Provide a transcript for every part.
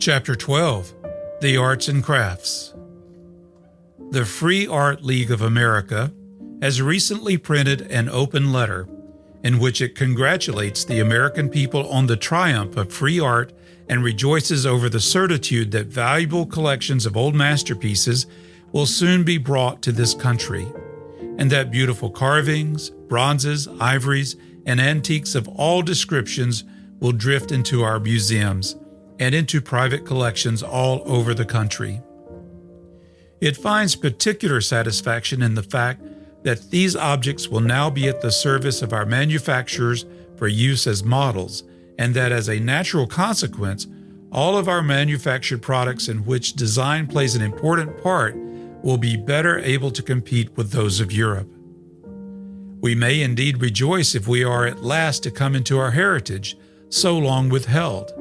Chapter 12, The Arts and Crafts. The Free Art League of America has recently printed an open letter in which it congratulates the American people on the triumph of free art and rejoices over the certitude that valuable collections of old masterpieces will soon be brought to this country, and that beautiful carvings, bronzes, ivories, and antiques of all descriptions will drift into our museums and into private collections all over the country. It finds particular satisfaction in the fact that these objects will now be at the service of our manufacturers for use as models, and that as a natural consequence, all of our manufactured products in which design plays an important part will be better able to compete with those of Europe. We may indeed rejoice if we are at last to come into our heritage, so long withheld,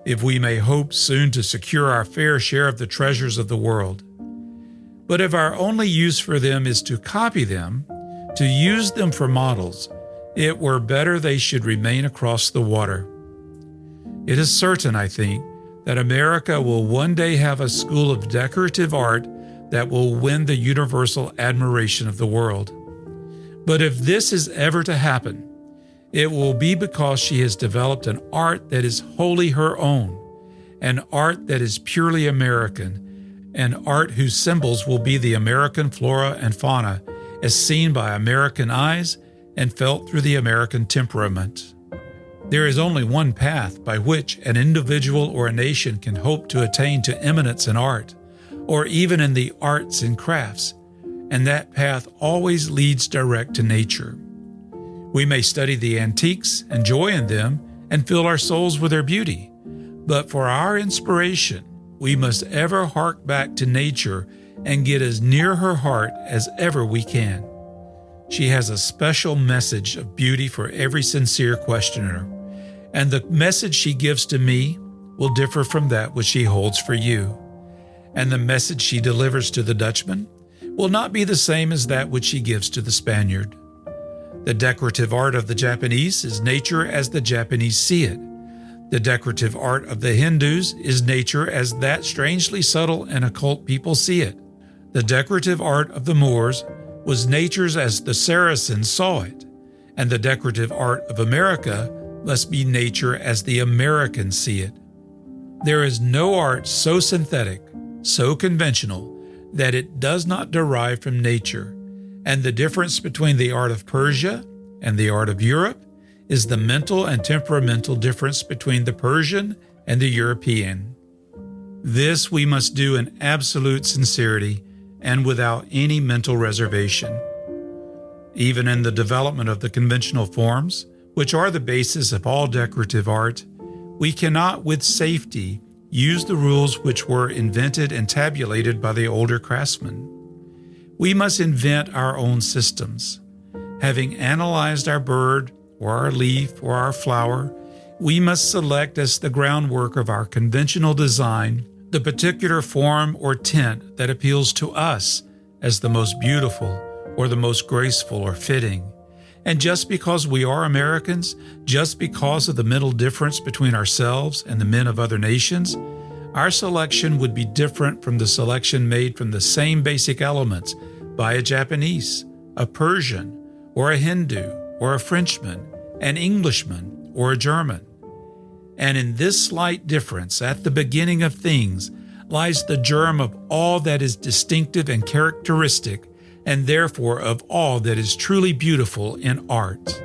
if we may hope soon to secure our fair share of the treasures of the world. But if our only use for them is to copy them, to use them for models, it were better they should remain across the water. It is certain, I think, that America will one day have a school of decorative art that will win the universal admiration of the world. But if this is ever to happen, it will be because she has developed an art that is wholly her own, an art that is purely American, an art whose symbols will be the American flora and fauna as seen by American eyes and felt through the American temperament. There is only one path by which an individual or a nation can hope to attain to eminence in art, or even in the arts and crafts, and that path always leads direct to nature. We may study the antiques and joy in them and fill our souls with their beauty, but for our inspiration, we must ever hark back to nature and get as near her heart as ever we can. She has a special message of beauty for every sincere questioner, and the message she gives to me will differ from that which she holds for you. And the message she delivers to the Dutchman will not be the same as that which she gives to the Spaniard. The decorative art of the Japanese is nature as the Japanese see it. The decorative art of the Hindus is nature as that strangely subtle and occult people see it. The decorative art of the Moors was nature's as the Saracens saw it, and the decorative art of America must be nature as the Americans see it. There is no art so synthetic, so conventional, that it does not derive from nature, and the difference between the art of Persia and the art of Europe is the mental and temperamental difference between the Persian and the European. This we must do in absolute sincerity and without any mental reservation. Even in the development of the conventional forms, which are the basis of all decorative art, we cannot with safety use the rules which were invented and tabulated by the older craftsmen. We must invent our own systems. Having analyzed our bird, or our leaf, or our flower, we must select as the groundwork of our conventional design the particular form or tint that appeals to us as the most beautiful or the most graceful or fitting. And just because we are Americans, just because of the mental difference between ourselves and the men of other nations, our selection would be different from the selection made from the same basic elements by a Japanese, a Persian, or a Hindu, or a Frenchman, an Englishman, or a German. And in this slight difference at the beginning of things lies the germ of all that is distinctive and characteristic, and therefore of all that is truly beautiful in art.